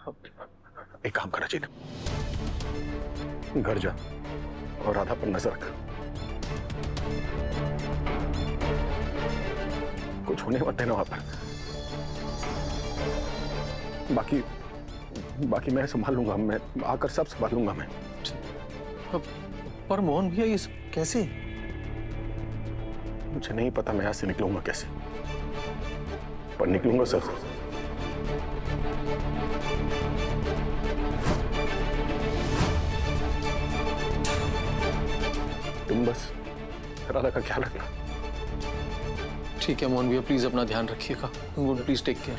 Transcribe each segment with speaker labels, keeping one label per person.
Speaker 1: एक काम कर अजीत, घर जा और राधा पर नजर रख। कुछ होने मत देना वहां पर। बाकी मैं संभाल लूंगा, मैं आकर सब संभाल लूंगा मैं।
Speaker 2: पर मोहन भैया ये कैसे?
Speaker 1: मुझे नहीं पता मैं यहां से निकलूंगा कैसे, पर निकलूंगा सर। तुम बस राधा का ख्याल रखना।
Speaker 2: ठीक है मोहन भैया, प्लीज अपना ध्यान रखिएगा। Please take care.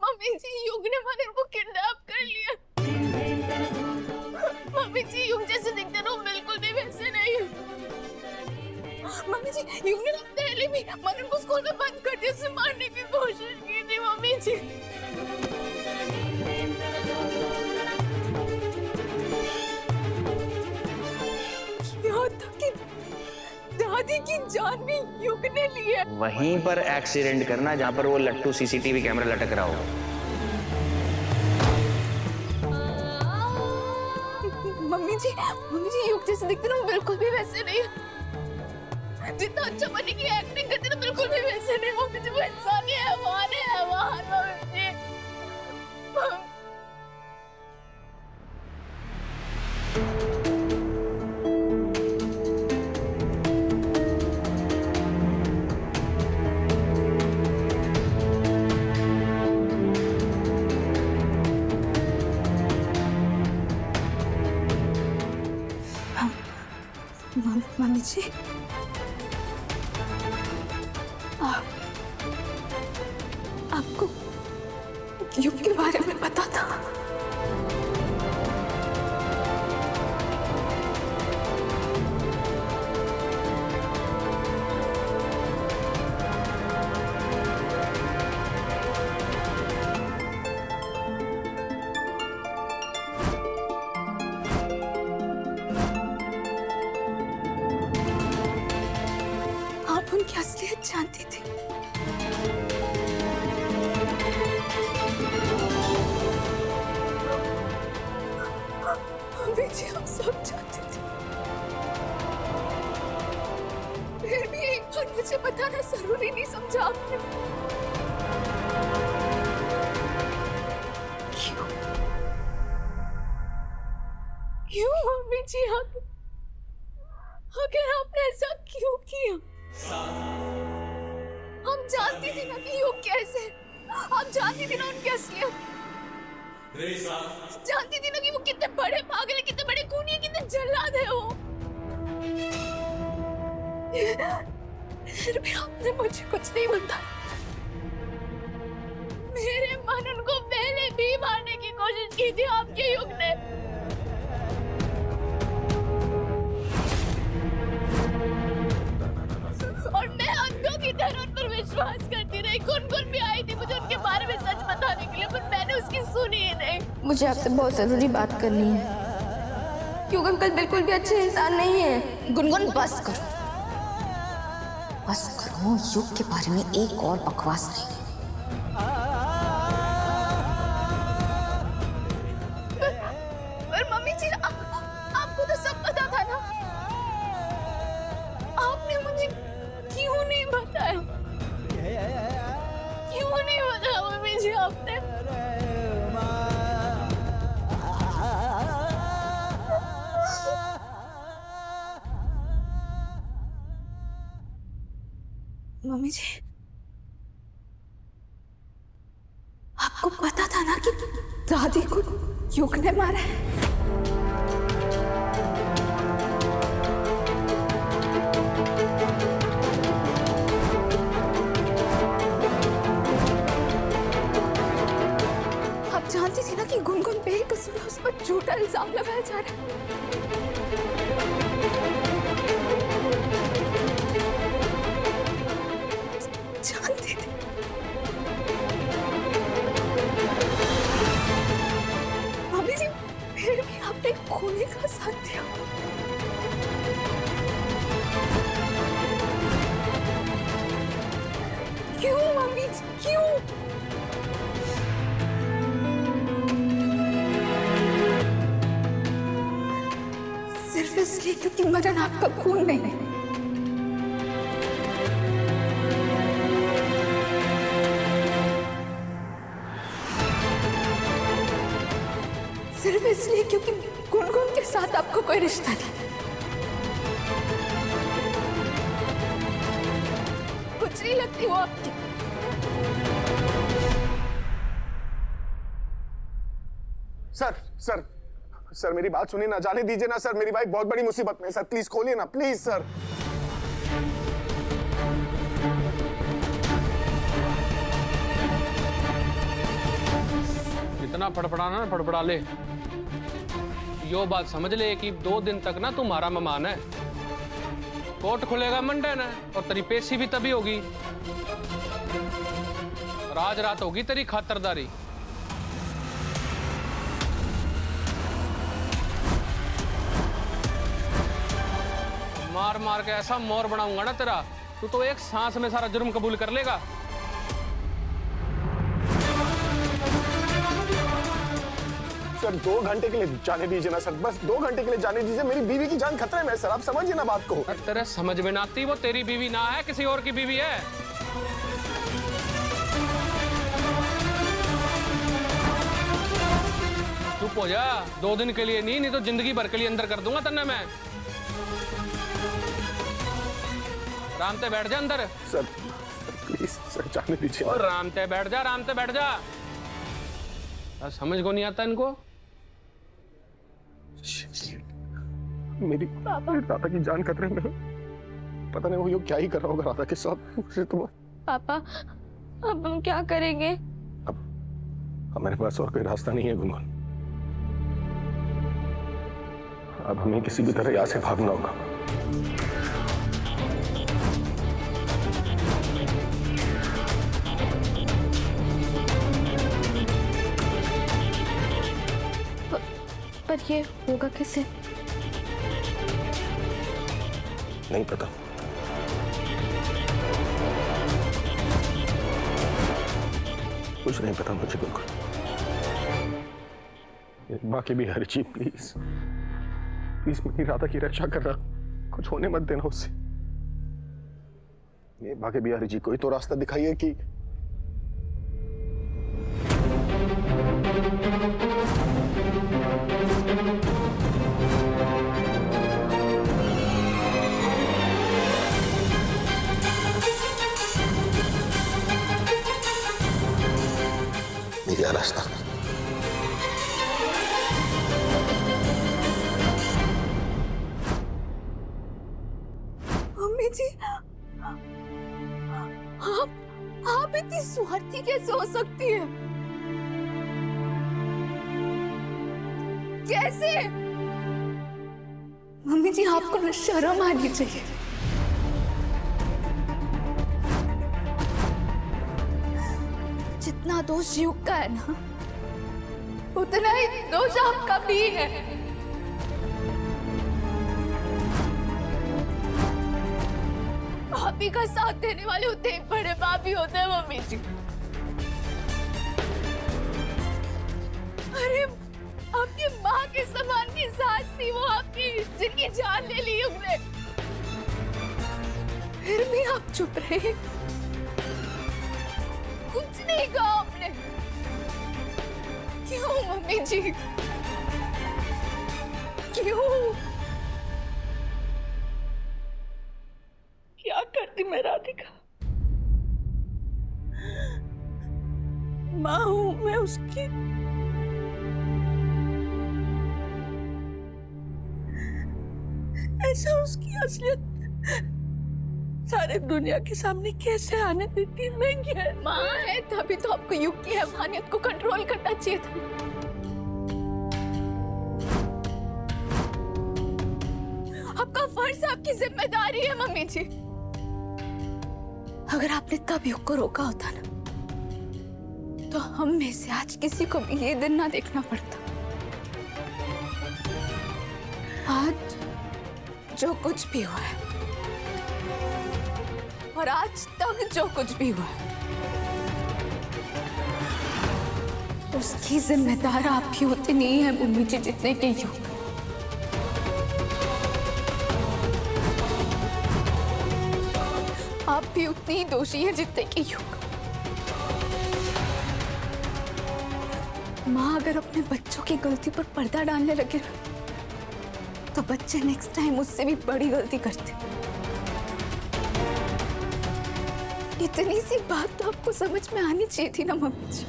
Speaker 3: Mummy ji Yug ने मनन को किडनैप कर लिया। मम्मी जी युग जैसे दिखते ना बिल्कुल भी वैसे नहीं। मम्मी जी युग ने पहले भी मनन को स्कूल में बंद कर दिया, उसे मारने की कोशिश की थी। मम्मी जी यहाँ तक कि दादी की जान भी युग ने ली है।
Speaker 4: वहीं पर एक्सीडेंट करना जहां पर वो लट्टू सीसीटीवी कैमरा लटक रहा हो।
Speaker 3: मम्मी जी युग जैसे दिखते ना बिल्कुल भी वैसे नहीं। जितना अच्छा बनने की एक्टिंग करते ना बिल्कुल भी वैसे नहीं। मम्मी जी वो इंसान ही है, हैवान है, हैवान। मम्मी जी मम्मी जी आपको युग के बारे में पता था? आप उनकी असलियत जानती थी? मम्मी जी हम सब जानते थे, फिर भी एक बार मुझे बताना जरूरी नहीं समझा आपने? क्यों क्यों मम्मी जी आखिर आपने ऐसा क्यों किया? हम जानती थी ना कि युग कैसे, आप जानती थी ना उनकी असलियत, जानती थी ना कि वो कितने बड़े पागल है, कितने बड़े खूनी है, कितने जल्लाद है वो। फिर भी आपने मुझे कुछ नहीं बताया। मेरे मनन को पहले भी मारने की कोशिश की थी आपके युग ने। और मैं अंधों की तरह उन पर विश्वास करती रही। गुनगुन भी आई थी मुझे उनके बारे में सच बताने के लिए, पर मैंने उसकी सुनी ही नहीं।
Speaker 5: मुझे आपसे बहुत जरूरी बात करनी है। युग अंकल बिल्कुल भी अच्छे इंसान नहीं है।
Speaker 6: गुनगुन बस करो, युग के बारे में एक और बकवास नहीं।
Speaker 3: पर मम्मी जी आपको तो सब पता था ना, आपने मुझे क्यों नहीं बताया? क्यों नहीं बताया मम्मी जी आपने? मम्मी जी आपको पता था ना कि दादी को युग ने मारा है? झूठा इल्जाम लगाया जा रहा है। जान दे दे। मम्मी जी, फिर भी आपने खूनी का साथ दिया। क्यों मम्मी जी, क्यों? सिर्फ इसलिए क्योंकि मदन आपका खून नहीं है। सिर्फ इसलिए क्योंकि गुनगुन के साथ आपको कोई रिश्ता नहीं। कुछ नहीं लगती वो आपकी।
Speaker 1: सर सर सर मेरी बात सुनिए ना, जाने दीजिए ना सर, मेरी वाइफ बहुत बड़ी मुसीबत में है सर, प्लीज खोलिए ना प्लीज सर।
Speaker 7: इतना फड़फड़ाना ना फड़फड़ा ले। यो बात समझ ले कि 2 दिन तक ना तुम्हारा मेहमान है। कोर्ट खुलेगा मंडे ने और तेरी पेशी भी तभी होगी। राज रात होगी तेरी खातरदारी। मार मार के ऐसा मोर बनाऊंगा ना तेरा, तू तो एक सांस में सारा जुर्म कबूल कर लेगा।
Speaker 1: सर 2 घंटे के लिए जाने दीजिए ना सर, बस 2 घंटे के लिए जाने दीजिए, मेरी बीवी की जान खतरे में है सर, आप समझिए ना बात को।
Speaker 7: तेरे समझ में ना आती, वो तेरी बीवी ना है, किसी और की बीवी है। चुप हो जा, 2 दिन के लिए नहीं तो जिंदगी भर के लिए अंदर कर दूंगा तन्ने मैं। आराम से बैठ जा अंदर।
Speaker 1: सर प्लीज सर जाने दीजिए।
Speaker 7: और आराम से बैठ जा, आराम से बैठ जा। समझ को नहीं आता इनको।
Speaker 1: मेरी दादा की जान खतरे में है, पता नहीं वो यो क्या ही कर रहा होगा राधा के साथ। मुझे तो
Speaker 5: पापा, अब हम क्या करेंगे?
Speaker 1: अब हमारे पास और कोई रास्ता नहीं है गुनगुन, अब हमें किसी भी तरह यहाँ से भागना होगा।
Speaker 5: पर ये होगा कैसे?
Speaker 1: नहीं पता। कुछ नहीं पता मुझे बिल्कुल। बाकी भी हर चीज प्लीज प्लीज मेरी राधा की रक्षा करना, कुछ होने मत देना उससे। ये बाकी भी हर जी कोई तो रास्ता दिखाइए कि मेरा रास्ता।
Speaker 3: मम्मी जी, आप इतनी स्वार्थी कैसे हो सकती है? कैसे? मम्मी जी आपको ना शर्म आनी चाहिए। जितना दोष युग का है ना, उतना ही दोष आपका भी है। भाभी का साथ देने वाले उतने ही बड़े पापी होते हैं मम्मी जी। अरे आपकी माँ के समान की सास थी वो आपकी, जिनकी जान ले ली उन्होंने, फिर भी आप चुप रहे, कुछ नहीं कहा आपने। क्यों मम्मी जी, क्यों? क्या करती मैं राधिका? माँ हूं मैं उसकी। ऐसा उसकी असलियत सारे दुनिया के सामने कैसे आने देती? मैं क्या माँ है तभी तो आपको युग की हैवानियत को कंट्रोल करना चाहिए था। फर्ज आपकी जिम्मेदारी है मम्मी जी। अगर आपने तब युग को रोका होता ना, तो हम में से आज किसी को भी ये दिन ना देखना पड़ता। आज जो कुछ भी हुआ है और आज तक जो कुछ भी हुआ है, उसकी जिम्मेदार आप भी उतनी ही है मम्मी जी जितने के युग। आप भी उतनी ही दोषी है जितने के युग। माँ अगर अपने बच्चों की गलती पर पर्दा डालने लगे ना, तो बच्चे नेक्स्ट टाइम उससे भी बड़ी गलती करते। इतनी सी बात तो आपको समझ में आनी चाहिए थी ना मम्मी जी।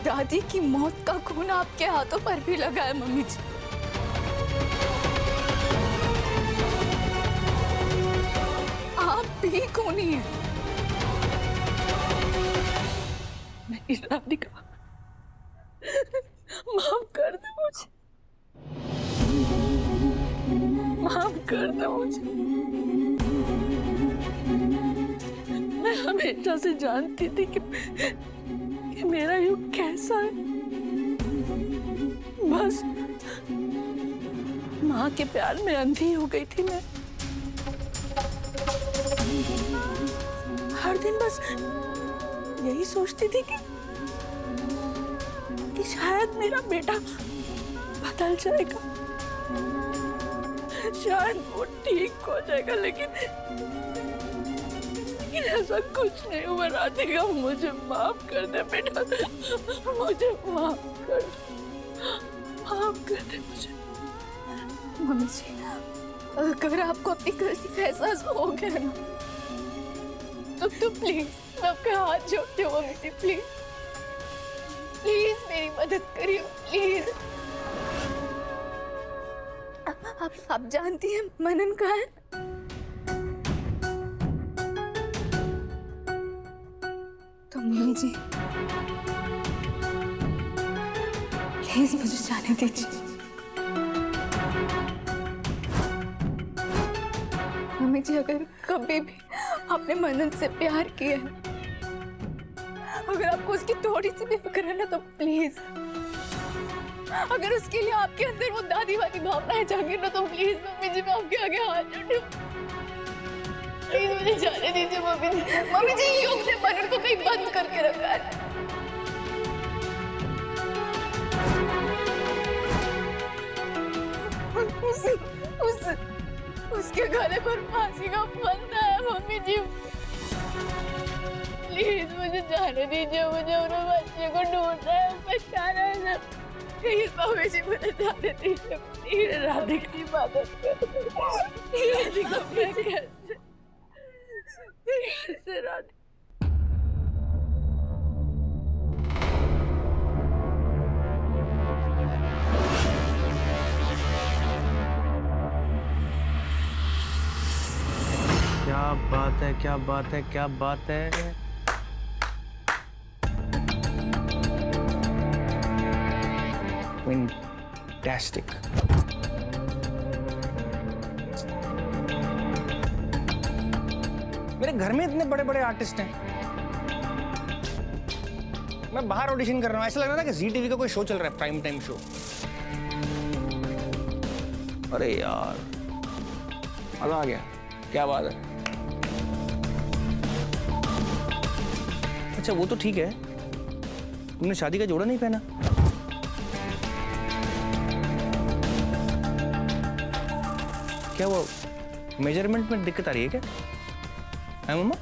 Speaker 3: दादी की मौत का खून आपके हाथों पर भी लगा है मम्मी जी। आप भी खूनी हैं।
Speaker 8: मेरी राधिका, माफ कर दे मुझे, माफ कर दे मुझे। मैं हमेशा से जानती थी कि मेरा युग कैसा है। बस माँ के प्यार में अंधी हो गई थी मैं। हर दिन बस यही सोचती थी कि शायद मेरा बेटा बदल जाएगा, शायद वो ठीक हो जाएगा, लेकिन ऐसा कुछ नहीं हुआ। राधिका, मुझे माफ कर दे बेटा, मुझे माफ कर दे मुझे।
Speaker 3: मम्मी जी, अगर आपको अपनी गलती का एहसास हो गया ना, तो प्लीज मैं आपके हाथ जोड़ती हूँ मम्मी जी, प्लीज प्लीज मेरी मदद करिए प्लीज। आप जानती हैं मनन कहाँ है? तो मम्मी जी प्लीज मुझे जाने दीजिए। मम्मी जी, अगर कभी भी आपने मनन से प्यार किया है, अगर आपको उसकी थोड़ी सी भी फिक्र है ना, तो प्लीज, अगर उसके लिए आपके अंदर वो दादी वाली भावनाएं जागे ना, तो प्लीज मम्मी जी मैं आपके आगे हाथ जोड़ती हूँ, प्लीज मुझे जाने दीजिए मम्मी जी। मम्मी जी, युग ने मनन को कहीं बंद करके रखा है। उसके गले पर फांसी का फंदा है मम्मी जी। प्लीज मुझे जाने दीजिए, मुझे अपने बच्चे को ढूंढना है, पहचाना है। प्लीज मम्मी जी मुझे जाने दीजिए, प्लीज। राधिका की मदद करो। राधिका, मैं कैसे राधिका?
Speaker 4: क्या बात है, क्या बात है, क्या बात है। फैंटास्टिक। मेरे घर में इतने बड़े बड़े आर्टिस्ट हैं, मैं बाहर ऑडिशन कर रहा हूँ। ऐसा लग रहा था कि जी टीवी का कोई शो चल रहा है, प्राइम टाइम शो। अरे यार, मजा आ गया। क्या बात है। अच्छा, वो तो ठीक है, तुमने शादी का जोड़ा नहीं पहना। क्या वो मेजरमेंट में दिक्कत आ रही है क्या? है मम्मा?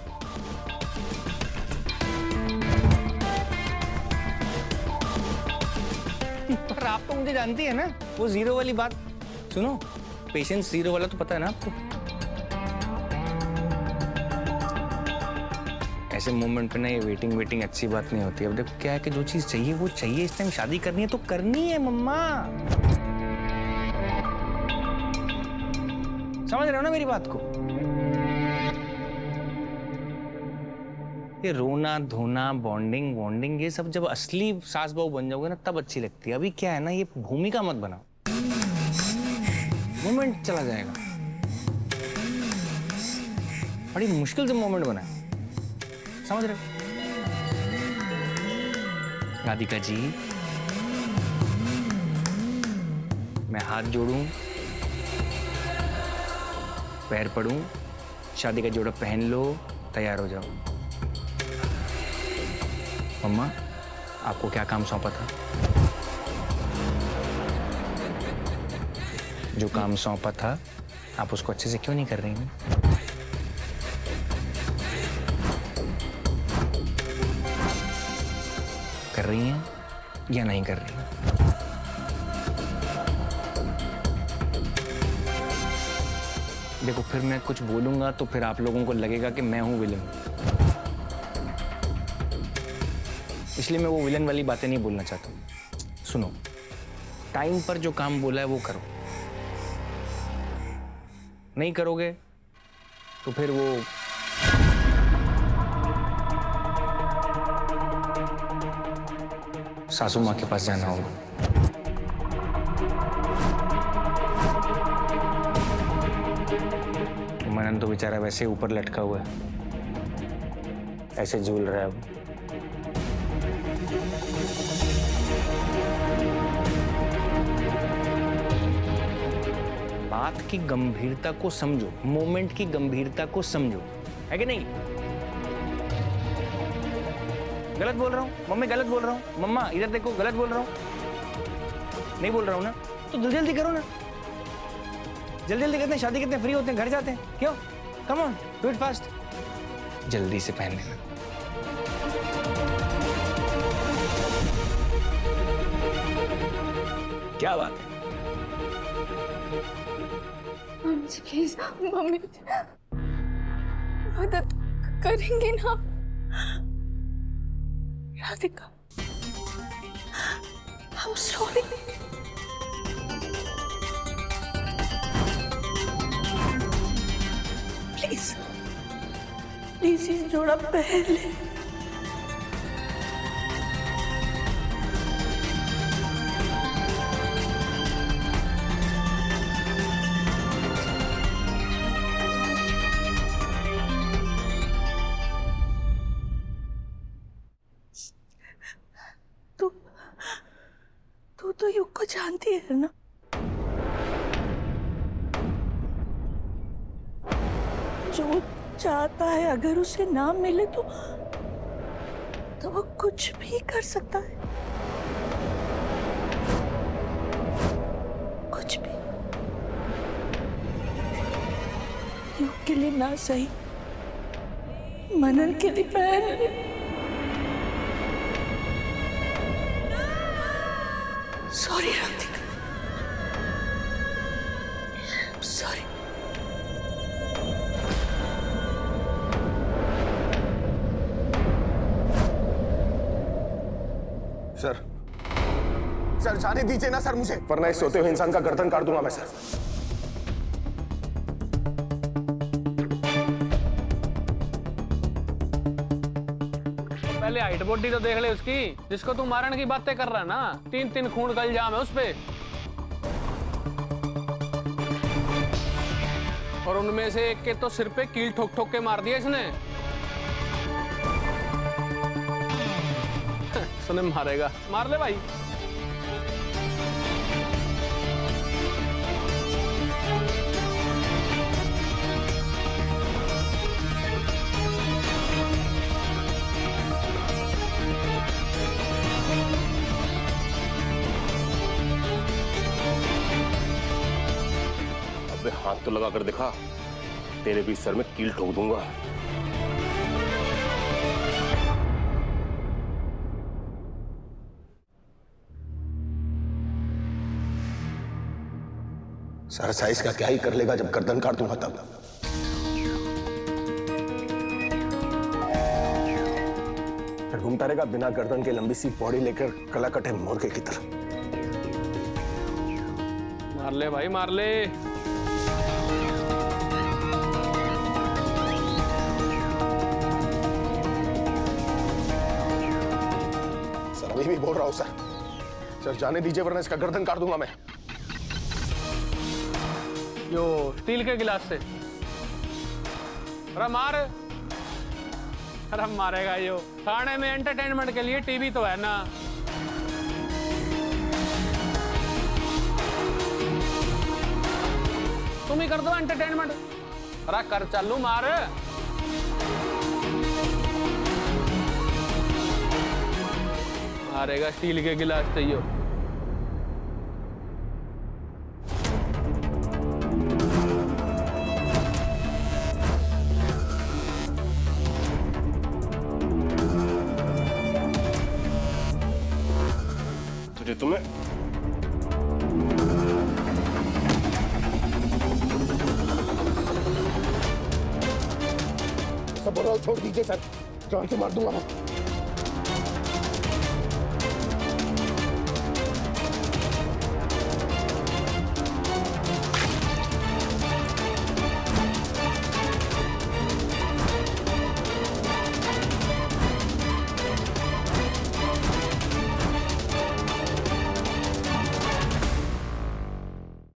Speaker 4: पर आप तो मुझे जानती है ना, वो जीरो वाली बात। सुनो, पेशेंस जीरो वाला तो पता है ना आपको। ऐसे मोमेंट पे ना ये वेटिंग अच्छी बात नहीं होती। अब देखो क्या है कि जो चीज चाहिए वो चाहिए। इस टाइम शादी करनी है तो करनी है मम्मा। समझ रहे हो ना मेरी बात को? ये रोना धोना, बॉन्डिंग वॉन्डिंग, ये सब जब असली सास बहू बन जाओगे ना, तब अच्छी लगती है। अभी क्या है ना, ये भूमिका मत बनाओ। मोमेंट चला जाएगा। बड़ी मुश्किल से मोमेंट बना है, समझ रहे हो? राधिका जी, मैं हाथ जोड़ूं, पैर पड़ूं, शादी का जोड़ा पहन लो, तैयार हो जाओ। मम्मा, आपको क्या काम सौंपा था? जो काम सौंपा था आप उसको अच्छे से क्यों नहीं कर रही हैं? कर रही हैं या नहीं कर रही हैं? देखो, फिर मैं कुछ बोलूंगा तो फिर आप लोगों को लगेगा कि मैं हूं विलन, इसलिए मैं वो विलन वाली बातें नहीं बोलना चाहता हूं। सुनो, टाइम पर जो काम बोला है वो करो, नहीं करोगे तो फिर वो सासू माँ के पास जाना होगा। मनन तो बेचारा वैसे ही ऊपर लटका हुआ है, ऐसे झूल रहा है वो। बात की गंभीरता को समझो, मोमेंट की गंभीरता को समझो, है कि नहीं? गलत बोल रहा हूँ मम्मी, गलत बोल रहा हूँ मम्मा, इधर देखो, गलत बोल रहा हूँ? नहीं बोल रहा हूँ ना? तो जल्दी जल्दी करो ना, जल्दी जल्दी करते हैं, शादी करते हैं, फ्री होते हैं, घर जाते हैं। क्यों? Come on, do it fast. जल्दी से पहन लेना। क्या बात है?
Speaker 3: मम्मी जी प्लीज, मम्मी मदद करेंगे ना?
Speaker 8: Radhika, I'm sorry. Please please इस जोड़ा पहन ले। तू तो युग को जानती है ना? जो चाहता है अगर उसे ना मिले तो वो कुछ भी कर सकता है, कुछ भी। युग के लिए ना सही, मनन के लिए पहन ले। Sorry Radhika, sorry.
Speaker 1: सर जाने दीजिए ना सर मुझे, वरना इस सोते हुए इंसान का गर्दन काट दूंगा मैं सर।
Speaker 7: पहले हाइट बॉडी तो देख ले उसकी, जिसको तू मारने की बातें कर रहा है ना, 3 खून का इल्जाम है उस पे, और उनमें से एक के तो सिर पे कील ठोक ठोक के मार दिया इसने। सुने मारेगा, मार ले भाई।
Speaker 1: हाथ तो लगा कर दिखा, तेरे भी सर में कील ठोक दूंगा। सर साइज का क्या ही कर लेगा जब गर्दन काट दूंगा तब। फिर घूमता रहेगा बिना गर्दन के लंबी सी बॉडी लेकर गला कटे मुर्गे की तरह।
Speaker 7: मार ले भाई, मार ले।
Speaker 1: अभी भी बोल रहा हूं सर जाने दीजिए वरना इसका गर्दन काट दूंगा मैं।
Speaker 7: यो स्टील के गिलास से। अरे मार, अरे मारेगा यो। थाने में एंटरटेनमेंट के लिए टीवी तो है ना। तुम ही कर दो एंटरटेनमेंट। अरे कर चालू, मार। मारेगा स्टील के गिलास से यो।
Speaker 1: तुझे तुम्हें सब बोलो, छोड़ दीजिए सर, जान से मार दूंगा मैं।